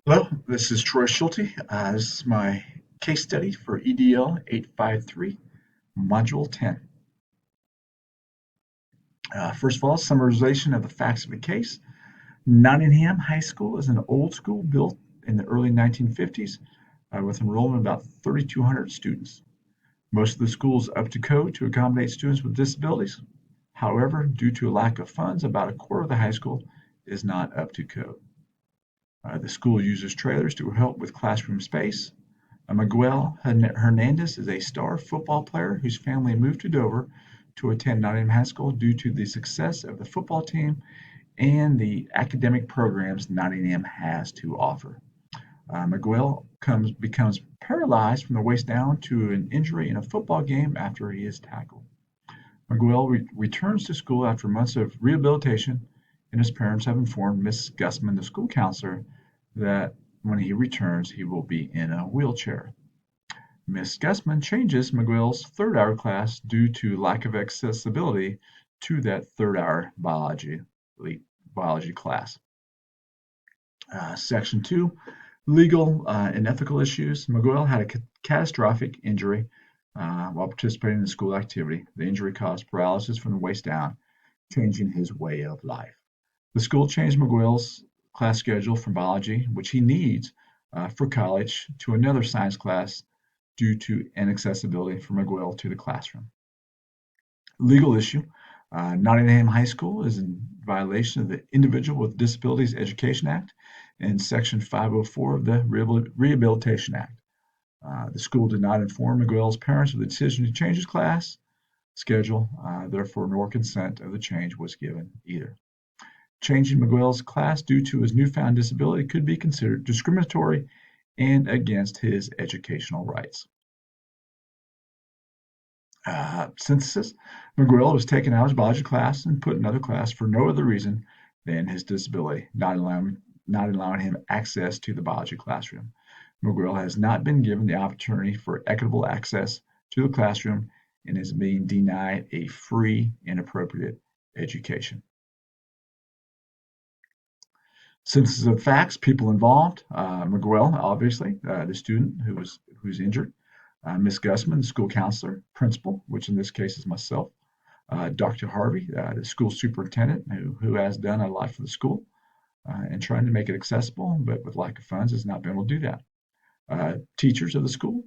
Hello, this is Troy Schulte. This is my case study for EDL 853, Module 10. First of all, summarization of the facts of the case. Nottingham High School is an old school built in the early 1950s with enrollment of about 3,200 students. Most of the school is up to code to accommodate students with disabilities. However, due to a lack of funds, about a quarter of the high school is not up to code. The school uses trailers to help with classroom space. Miguel Hernandez is a star football player whose family moved to Dover to attend Nottingham High School due to the success of the football team and the academic programs Nottingham has to offer. Miguel becomes paralyzed from the waist down to an injury in a football game after he is tackled. Miguel returns to school after months of rehabilitation, and his parents have informed Miss Gusman, the school counselor, that when he returns, he will be in a wheelchair. Miss Gusman changes Miguel's third-hour class due to lack of accessibility to that third-hour biology class. Section 2, legal and ethical issues. Miguel had a catastrophic injury while participating in the school activity. The injury caused paralysis from the waist down, changing his way of life. The school changed Miguel's class schedule from biology, which he needs for college, to another science class due to inaccessibility for Miguel to the classroom. Legal issue. Nottingham High School is in violation of the Individual with Disabilities Education Act and Section 504 of the Rehabilitation Act. The school did not inform Miguel's parents of the decision to change his class schedule, therefore, nor consent of the change was given either. Changing Miguel's class due to his newfound disability could be considered discriminatory and against his educational rights. Synthesis. Miguel was taken out of his biology class and put in another class for no other reason than his disability, not allowing him access to the biology classroom. Miguel has not been given the opportunity for equitable access to the classroom and is being denied a free and appropriate education. Synthesis of facts, people involved. Miguel, obviously, the student who's injured. Miss Gusman, the school counselor, principal, which in this case is myself. Dr. Harvey, the school superintendent, who has done a lot for the school and trying to make it accessible, but with lack of funds has not been able to do that. Teachers of the school,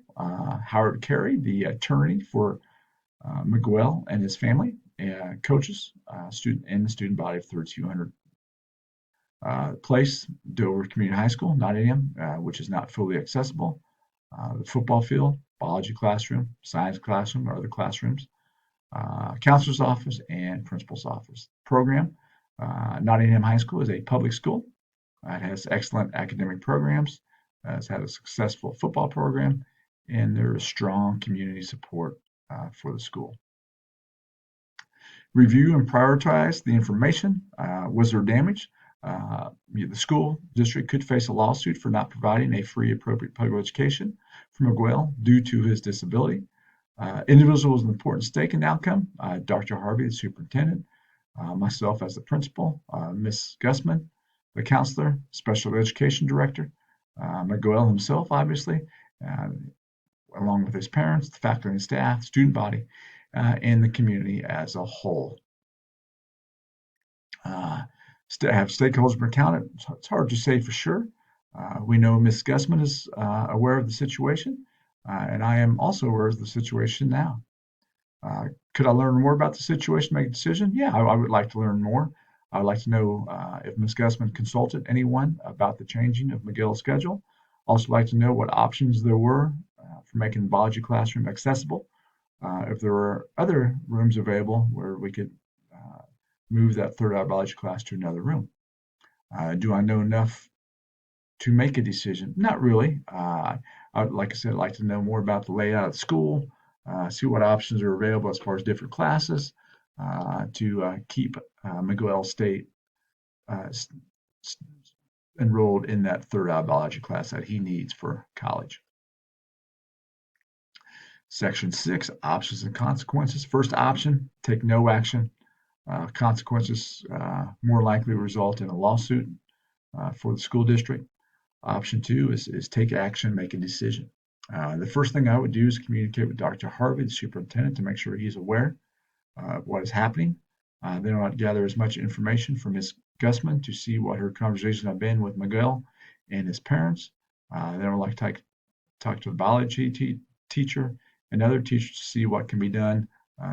Howard Carey, the attorney for Miguel and his family, coaches, student and the student body of 3,200. Place, Dover Community High School, Nottingham, which is not fully accessible. The football field, biology classroom, science classroom, or other classrooms, counselor's office, and principal's office. Program, Nottingham High School is a public school. It has excellent academic programs, has had a successful football program, and there is strong community support for the school. Review and prioritize the information. Was there damage? The school district could face a lawsuit for not providing a free, appropriate public education for Miguel due to his disability. Individual was an important stake in the outcome. Dr. Harvey, the superintendent, myself as the principal, Ms. Gusman, the counselor, special education director, Miguel himself, obviously, along with his parents, the faculty and staff, student body, and the community as a whole. Have stakeholders been counted? It's hard to say for sure. We know Ms. Gusman is aware of the situation, and I am also aware of the situation now. Could I learn more about the situation, make a decision? Yeah, I would like to learn more. I would like to know if Ms. Gusman consulted anyone about the changing of Miguel's schedule. Also like to know what options there were for making the biology classroom accessible. If there were other rooms available where we could move that third-hour biology class to another room. Do I know enough to make a decision? Not really. Like I said, I'd like to know more about the layout of the school, see what options are available as far as different classes to keep Miguel State enrolled in that third-hour biology class that he needs for college. Section 6, options and consequences. First option, take no action. Consequences more likely result in a lawsuit. for the school district. Option two is take action, make a decision. The first thing I would do is communicate with Dr. Harvey, the superintendent, to make sure he's aware of what is happening. Then I would gather as much information from Ms. Gussman to see what her conversations have been with Miguel and his parents. Then I would like to talk to the biology teacher and other teachers to see what can be done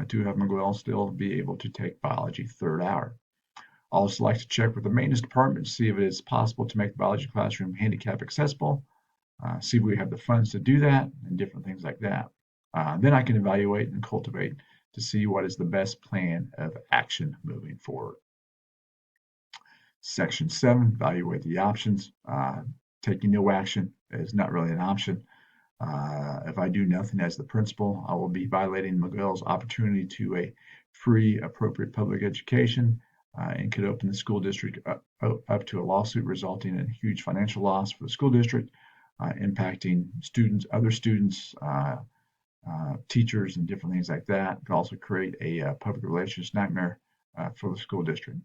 to have Miguel still be able to take biology third hour. I also like to check with the maintenance department to see if it is possible to make the biology classroom handicap accessible, see if we have the funds to do that, and different things like that. Then I can evaluate and cultivate to see what is the best plan of action moving forward. Section 7, evaluate the options. Taking no action is not really an option. If I do nothing as the principal, I will be violating Miguel's opportunity to a free, appropriate public education and could open the school district up to a lawsuit resulting in a huge financial loss for the school district, impacting students, other students, teachers, and different things like that. It could also create a public relations nightmare for the school district.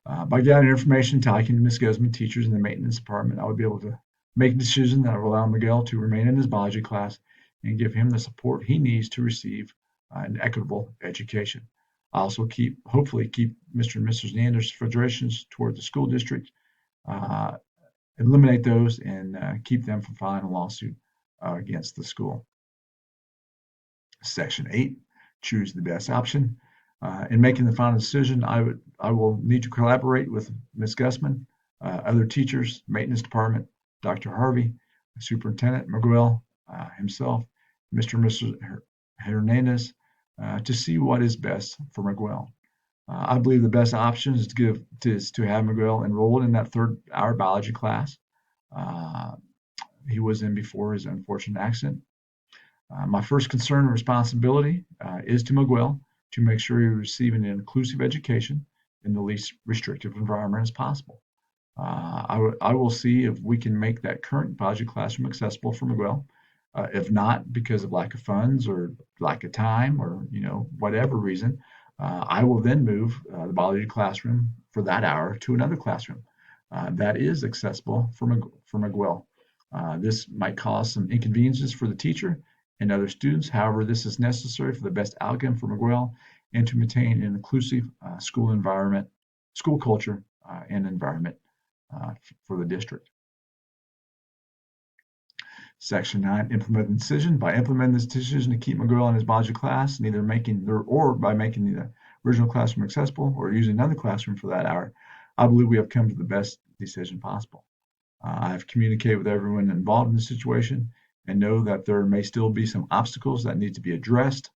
By gathering information, talking to Ms. Guzman, teachers in the maintenance department, I would be able to make a decision that will allow Miguel to remain in his biology class and give him the support he needs to receive an equitable education. I also hopefully keep Mr. and Mrs. Nander's frustrations toward the school district, eliminate those, and keep them from filing a lawsuit against the school. Section 8, choose the best option. In making the final decision, I will need to collaborate with Ms. Gussman, other teachers, maintenance department, Dr. Harvey, Superintendent Miguel himself, Mr. and Mrs. Hernandez, to see what is best for Miguel. I believe the best option is to have Miguel enrolled in that third hour biology class he was in before his unfortunate accident. My first concern and responsibility is to Miguel to make sure he's receiving an inclusive education in the least restrictive environment as possible. I will see if we can make that current biology classroom accessible for Miguel. If not, because of lack of funds or lack of time or whatever reason, I will then move the biology classroom for that hour to another classroom that is accessible for Miguel. This might cause some inconveniences for the teacher and other students. However, this is necessary for the best outcome for Miguel and to maintain an inclusive school environment, school culture, and environment for the district. Section 9, implement the decision. By implementing this decision to keep Miguel in his biology class, by making the original classroom accessible or using another classroom for that hour, I believe we have come to the best decision possible. I have communicated with everyone involved in the situation and know that there may still be some obstacles that need to be addressed.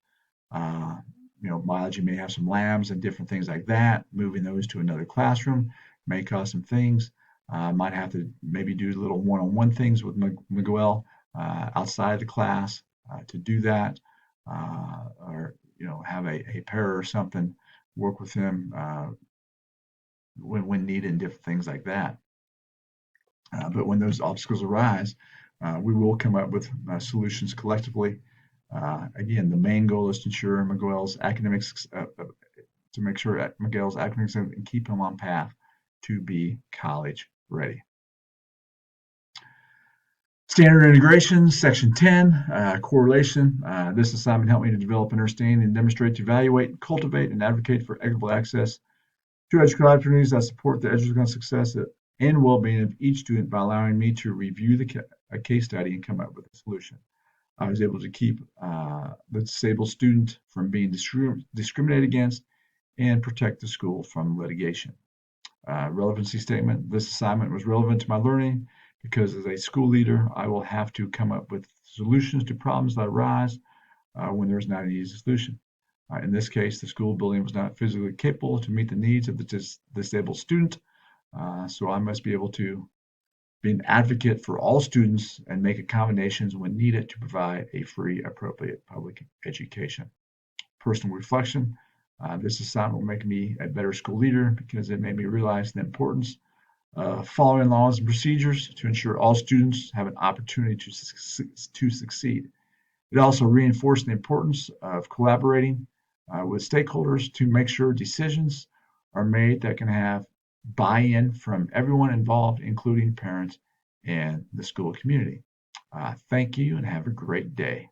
Biology may have some labs and different things like that. Moving those to another classroom may cause some things. Might have to maybe do little one-on-one things with Miguel outside the class to do that, or have a pair or something work with him when needed and different things like that. But when those obstacles arise, we will come up with solutions collectively. Again, the main goal is to ensure Miguel's academics, to make sure Miguel's academics and keep him on path to be college ready. Standard integration, section 10, correlation. This assignment helped me to develop understanding and demonstrate to evaluate, cultivate, and advocate for equitable access to educational opportunities that support the educational success and well-being of each student by allowing me to review a case study and come up with a solution. I was able to keep the disabled student from being discriminated against and protect the school from litigation. Relevancy statement. This assignment was relevant to my learning because as a school leader, I will have to come up with solutions to problems that arise when there's not an easy solution. In this case, the school building was not physically capable to meet the needs of the disabled student, so I must be able to be an advocate for all students and make accommodations when needed to provide a free, appropriate public education. Personal reflection. This assignment will make me a better school leader because it made me realize the importance of following laws and procedures to ensure all students have an opportunity to succeed. It also reinforced the importance of collaborating with stakeholders to make sure decisions are made that can have buy-in from everyone involved, including parents and the school community. Thank you and have a great day.